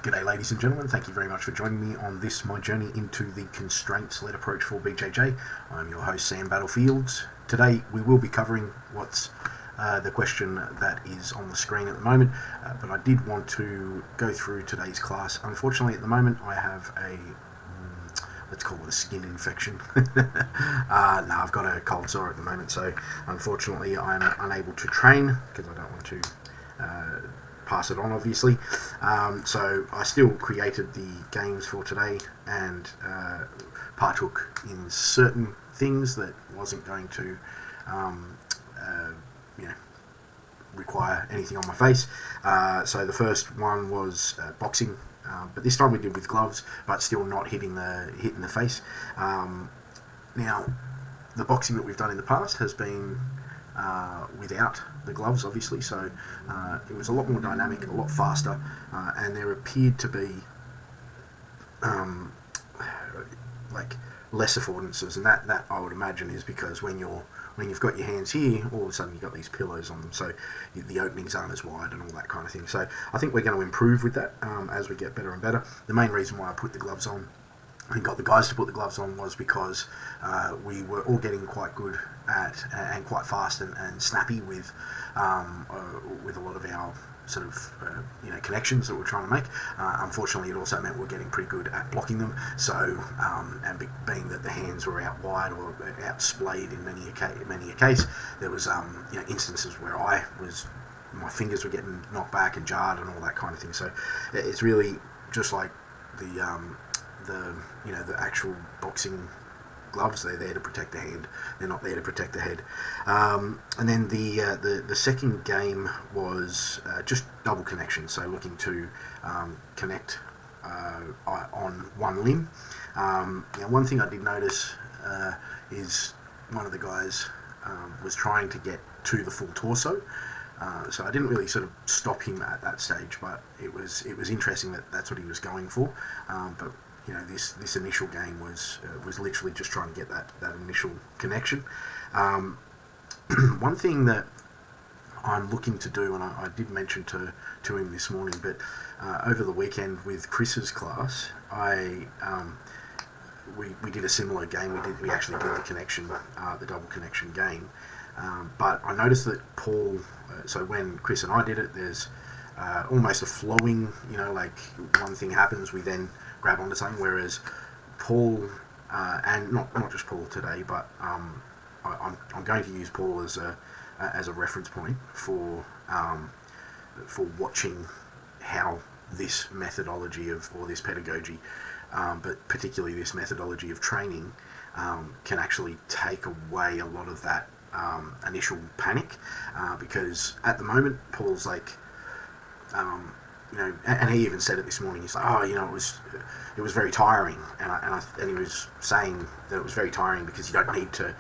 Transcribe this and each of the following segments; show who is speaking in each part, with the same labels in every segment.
Speaker 1: G'day ladies and gentlemen, thank you very much for joining me on this, my journey into the constraints-led approach for BJJ. I'm your host Sam Battlefields. Today we will be covering what's the question that is on the screen at the moment, but I did want to go through today's class. Unfortunately at the moment I have a, let's call it a skin infection. No, I've got a cold sore at the moment, so unfortunately I'm unable to train because I don't want to pass it on, obviously. So I still created the games for today and partook in certain things that wasn't going to require anything on my face. So the first one was boxing, but this time we did with gloves, but still not hitting the face. Now the boxing that we've done in the past has been without the gloves, obviously, so it was a lot more dynamic, a lot faster, and there appeared to be like less affordances, and that I would imagine is because when you've got your hands here, all of a sudden you've got these pillows on them, so the openings aren't as wide and all that kind of thing. So I think we're going to improve with that as we get better and better. The main reason why I put the gloves on and got the guys to put the gloves on was because we were all getting quite good at and quite fast and snappy with a lot of our sort of connections that we're trying to make. Unfortunately, it also meant we're getting pretty good at blocking them. So being that the hands were out wide or out splayed in many a case, there was instances where my fingers were getting knocked back and jarred and all that kind of thing. So it's really just like the actual boxing gloves. They're there to protect the hand, they're not there to protect the head. And then the second game was just double connection, so looking to connect on one limb. One thing I did notice is one of the guys was trying to get to the full torso. So I didn't really sort of stop him at that stage, but it was interesting that that's what he was going for. But this initial game was literally just trying to get that initial connection. One thing that I'm looking to do, and I did mention to him this morning, but over the weekend with Chris's class, we did a similar game. We actually did the connection, the double connection game. But I noticed that Paul, so when Chris and I did it, there's almost a flowing, like one thing happens, we then grab onto something, whereas Paul, and not just Paul today, but I'm going to use Paul as a reference point for watching how this methodology or this pedagogy, but particularly this methodology of training, can actually take away a lot of that initial panic, because at the moment Paul's like, and he even said it this morning. He's like, it was very tiring, and he was saying that it was very tiring because you don't need to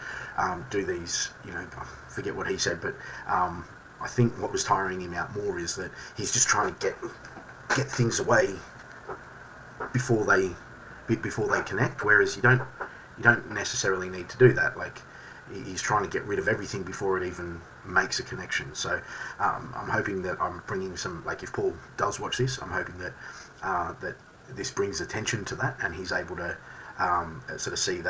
Speaker 1: do these. I forget what he said, but I think what was tiring him out more is that he's just trying to get things away before they connect. Whereas you don't necessarily need to do that. Like, he's trying to get rid of everything before it even makes a connection. So I'm hoping that I'm bringing some, like, if Paul does watch this, I'm hoping that that this brings attention to that, and he's able to sort of see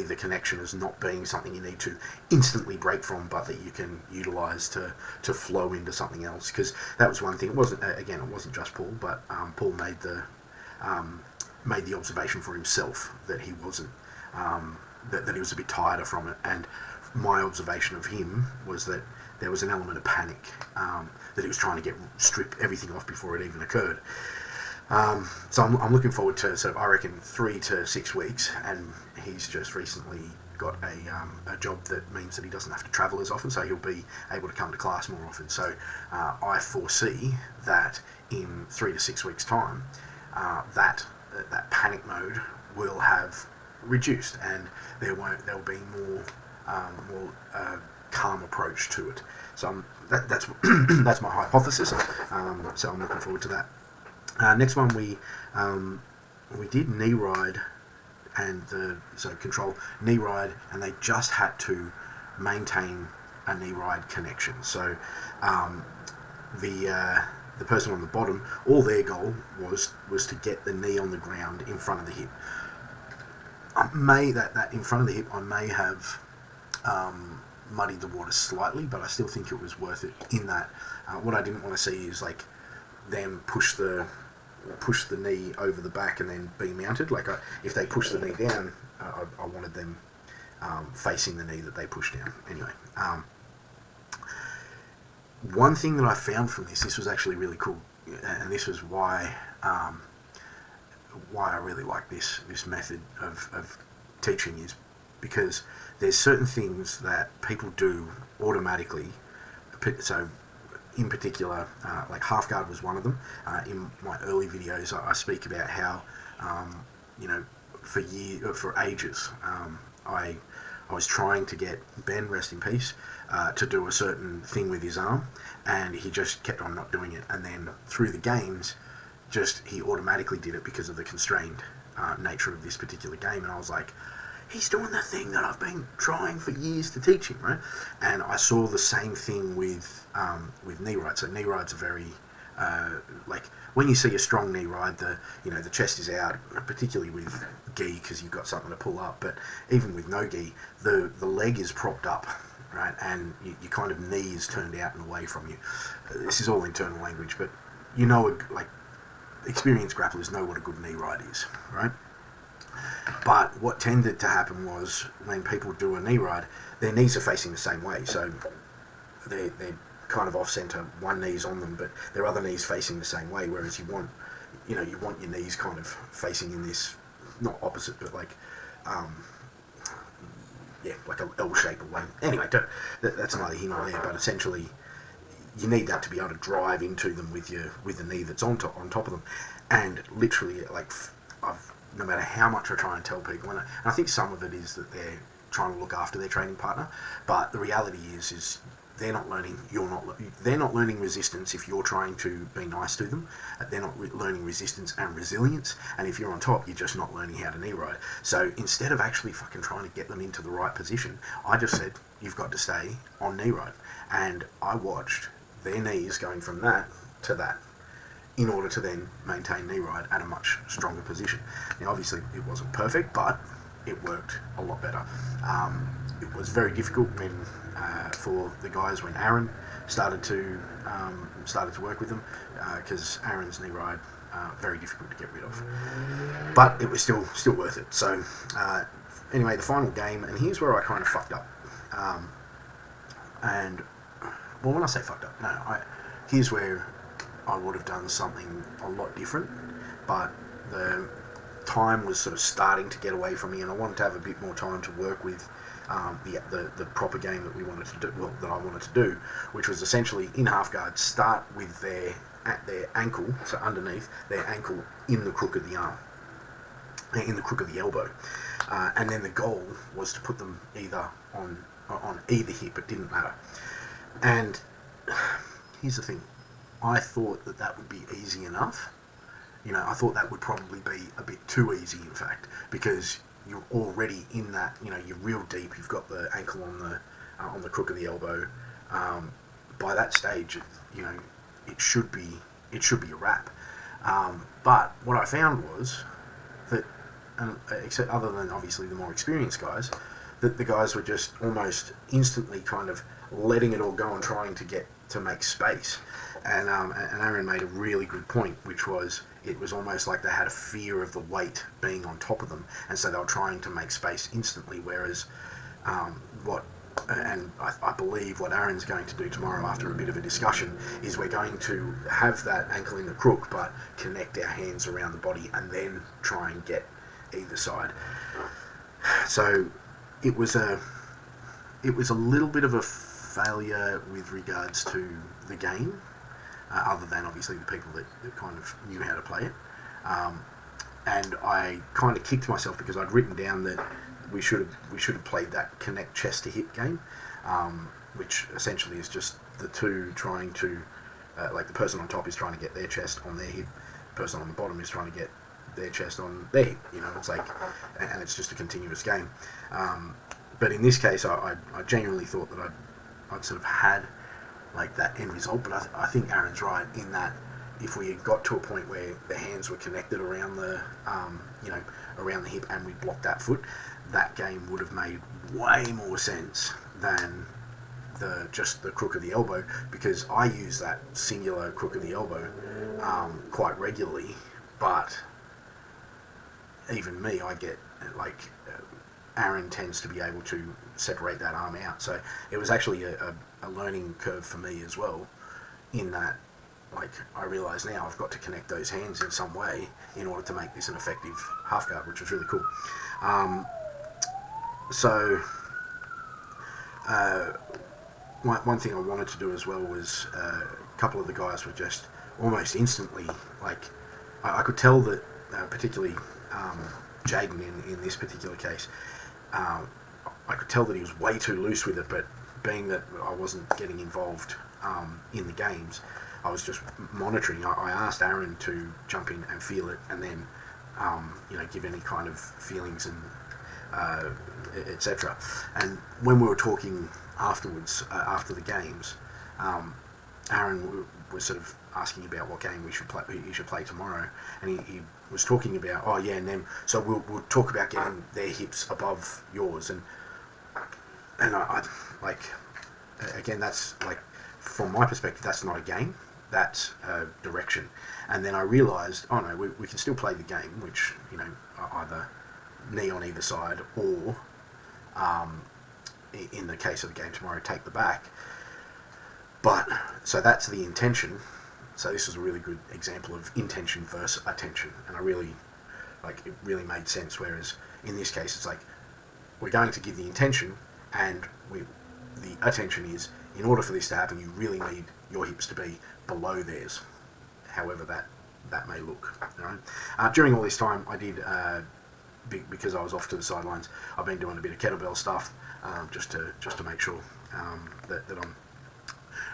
Speaker 1: the connection as not being something you need to instantly break from, but that you can utilize to flow into something else. Because that was one thing. It wasn't just Paul, but Paul made the observation for himself that he wasn't that he was a bit tired from it, and my observation of him was that there was an element of panic, that he was trying to strip everything off before it even occurred. So I'm looking forward to sort of, I reckon, 3 to 6 weeks, and he's just recently got a job that means that he doesn't have to travel as often, so he'll be able to come to class more often. So I foresee that in 3 to 6 weeks' time, that panic mode will have reduced, and there'll be more calm approach to it. So that's that's my hypothesis. So I'm looking forward to that. Next one, we did knee ride, and so control knee ride, and they just had to maintain a knee ride connection. So the the person on the bottom, all their goal was to get the knee on the ground in front of the hip. That in front of the hip, I may have muddied the water slightly, but I still think it was worth it. In that, what I didn't want to see is like them push the knee over the back and then be mounted. Like if they push the knee down, I wanted them facing the knee that they push down. Anyway, one thing that I found from this was actually really cool, and this was why I really like this method of teaching, is because there's certain things that people do automatically. So in particular, like half guard was one of them. In my early videos, I speak about how for ages I was trying to get Ben, rest in peace, to do a certain thing with his arm, and he just kept on not doing it. And then through the games, he automatically did it because of the constrained nature of this particular game. And I was like, he's doing the thing that I've been trying for years to teach him, right? And I saw the same thing with knee ride. So knee rides are very like when you see a strong knee ride, the chest is out, particularly with gi because you've got something to pull up. But even with no gi, the leg is propped up, right? And your kind of knee is turned out and away from you. This is all internal language, but like experienced grapplers know what a good knee ride is, right? But what tended to happen was when people do a knee ride, their knees are facing the same way. So they're kind of off center, one knee's on them, but their other knee's facing the same way. Whereas you want your knees kind of facing in this, not opposite, but like, like a L shape way. Anyway, that's neither here nor there. But essentially, you need that to be able to drive into them with the knee that's on top of them. And literally, like, no matter how much I try and tell people, and I think some of it is that they're trying to look after their training partner, but the reality is they're not learning. They're not learning resistance if you're trying to be nice to them. They're not learning resistance and resilience. And if you're on top, you're just not learning how to knee ride. So instead of actually fucking trying to get them into the right position, I just said, you've got to stay on knee ride. And I watched their knees going from that to that, in order to then maintain knee ride at a much stronger position. Now, obviously, it wasn't perfect, but it worked a lot better. It was very difficult for the guys when Aaron started to work with them, because Aaron's knee ride very difficult to get rid of, but it was still worth it. So anyway, the final game, and here's where I kind of fucked up. And well, when I say fucked up, here's where I would have done something a lot different, but the time was sort of starting to get away from me, and I wanted to have a bit more time to work with the proper game that we wanted to do, well, that I wanted to do, which was essentially in half guard, start with their ankle, so underneath their ankle in the crook of the arm, in the crook of the elbow, and then the goal was to put them either on either hip. It didn't matter. And here's the thing. I thought that would be easy enough. I thought that would probably be a bit too easy, in fact, because you're already in that. You're real deep. You've got the ankle on the crook of the elbow. By that stage, it should be a wrap. But what I found was that, except other than obviously the more experienced guys, that the guys were just almost instantly kind of letting it all go and trying to make space. And Aaron made a really good point, which was it was almost like they had a fear of the weight being on top of them, and so they were trying to make space instantly. Whereas I believe what Aaron's going to do tomorrow, after a bit of a discussion, is we're going to have that ankle in the crook, but connect our hands around the body and then try and get either side. So it was a little bit of a failure with regards to the game. Other than obviously the people that kind of knew how to play it. And I kind of kicked myself because I'd written down that we should have played that connect chest to hip game, which essentially is just the two trying to, like the person on top is trying to get their chest on their hip, the person on the bottom is trying to get their chest on their hip. It's like, and it's just a continuous game. But in this case, I genuinely thought that I'd sort of had like that end result, but I think Aaron's right in that if we had got to a point where the hands were connected around the around the hip and we blocked that foot, that game would have made way more sense than just the crook of the elbow, because I use that singular crook of the elbow quite regularly, but even me, I get Aaron tends to be able to separate that arm out. So it was actually a learning curve for me as well, in that I realise now I've got to connect those hands in some way in order to make this an effective half guard, which was really cool. One thing I wanted to do as well was a couple of the guys were just almost instantly, I could tell that particularly Jaden in this particular case, I could tell that he was way too loose with it, but being that I wasn't getting involved in the games, I was just monitoring. I asked Aaron to jump in and feel it, and then give any kind of feelings and etc. And when we were talking afterwards, after the games, Aaron was sort of asking about what game we should play tomorrow, and he was talking about, and then so we'll talk about getting their hips above yours, and I again, that's from my perspective, that's not a game, that's a direction. And then I realised, we can still play the game, which either knee on either side, or in the case of the game tomorrow, take the back. But so that's the intention. So this is a really good example of intention versus attention, and I really it really made sense. Whereas in this case, it's we're going to give the intention, and the attention is, in order for this to happen, you really need your hips to be below theirs, however that may look. During all this time, I did because I was off to the sidelines, I've been doing a bit of kettlebell stuff, just to make sure that I'm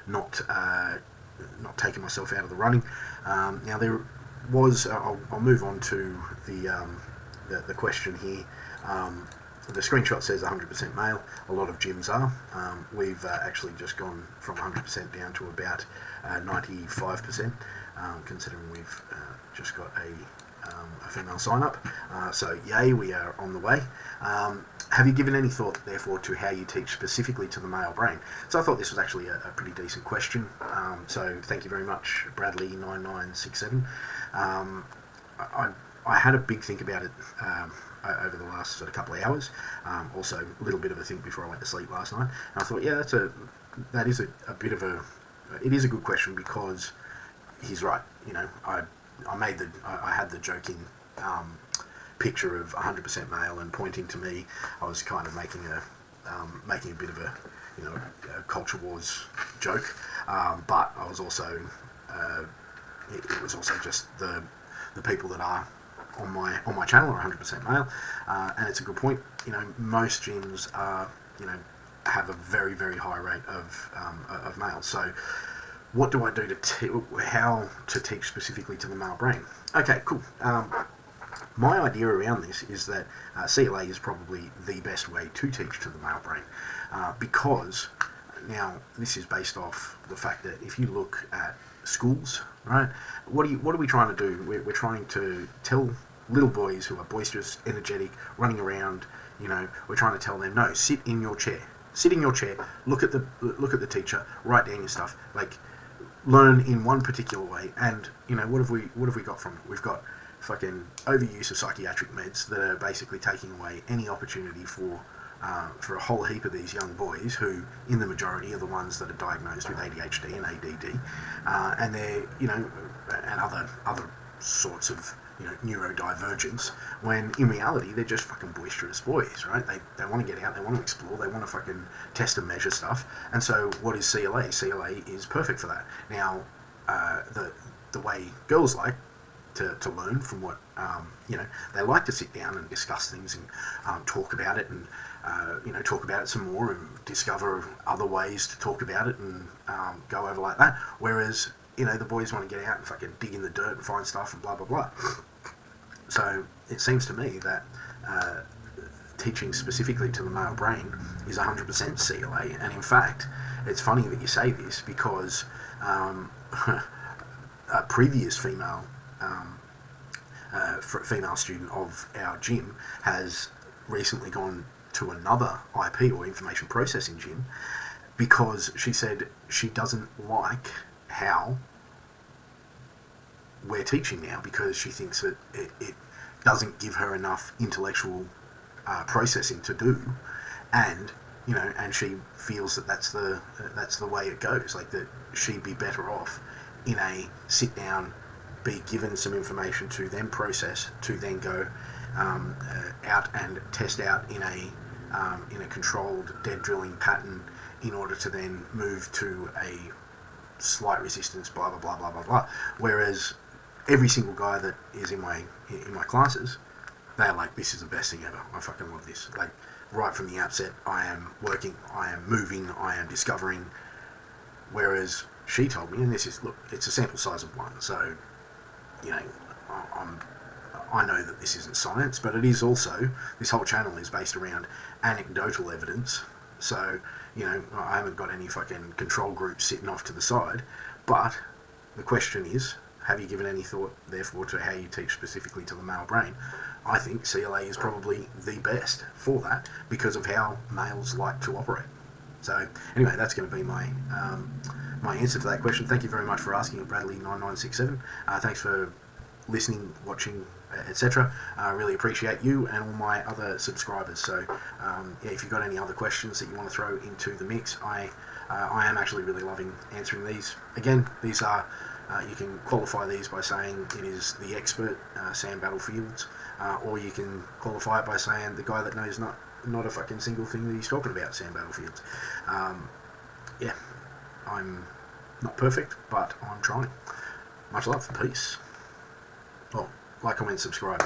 Speaker 1: not taking myself out of the running. Now there was, I'll move on to the question here. The screenshot says 100% male. A lot of gyms are. We've actually just gone from 100% down to about 95%, considering we've just got a female sign up. So yay, we are on the way. Have you given any thought, therefore, to how you teach specifically to the male brain? So I thought this was actually a pretty decent question. So thank you very much, Bradley9967. I had a big think about it over the last sort of couple of hours. Also, a little bit of a think before I went to sleep last night. And I thought, that is a bit of it is a good question, because he's right. I had the joking picture of 100% male and pointing to me. I was kind of making a bit of a culture wars joke, but I was also it was also just the people that are on my channel are 100% male, and it's a good point. Most gyms are have a very, very high rate of males. So what do I do how to teach specifically to the male brain? Okay, cool. My idea around this is that CLA is probably the best way to teach to the male brain, because now this is based off the fact that if you look at schools, right, what are we trying to do? We're trying to tell little boys who are boisterous, energetic, running around, we're trying to tell them, no, sit in your chair, look at the teacher, write down your stuff, learn in one particular way. And what have we got from it? We've got fucking overuse of psychiatric meds that are basically taking away any opportunity for a whole heap of these young boys who, in the majority, are the ones that are diagnosed with ADHD and ADD, and they're and other sorts of neurodivergence, when in reality they're just fucking boisterous boys, right? They want to get out, they want to explore, they want to fucking test and measure stuff. And so what is CLA? CLA is perfect for that. Now, the way girls like to learn from what they like to sit down and discuss things and talk about it, and talk about it some more and discover other ways to talk about it and go over like that. Whereas the boys want to get out and fucking dig in the dirt and find stuff and blah blah blah. So it seems to me that teaching specifically to the male brain is 100% CLA. And in fact, it's funny that you say this, because previous female student of our gym has recently gone to another IP or information processing gym because she said she doesn't like how we're teaching now, because she thinks that it doesn't give her enough intellectual processing to do, and and she feels that that's the way it goes. Like, that she'd be better off in a sit down, be given some information to then process, to then go out and test out in a controlled dead drilling pattern, in order to then move to a slight resistance, blah blah blah blah blah blah. Whereas every single guy that is in my classes, they're like, this is the best thing ever. I fucking love this. Like, right from the outset, I am working, I am moving, I am discovering. Whereas she told me, and this is, look, it's a sample size of one, so I know that this isn't science, but it is also, this whole channel is based around anecdotal evidence. So I haven't got any fucking control groups sitting off to the side, but the question is, have you given any thought, therefore, to how you teach specifically to the male brain? I think CLA is probably the best for that, because of how males like to operate. So anyway, that's going to be my answer to that question. Thank you very much for asking it, Bradley9967. Thanks for listening, watching, etc. I really appreciate you and all my other subscribers. So if you've got any other questions that you want to throw into the mix, I am actually really loving answering these. Again, these are you can qualify these by saying it is the expert, Sam Battlefields, or you can qualify it by saying the guy that knows not a fucking single thing that he's talking about, Sam Battlefields. I'm not perfect, but I'm trying. Much love. Peace. Well, like, comment, subscribe.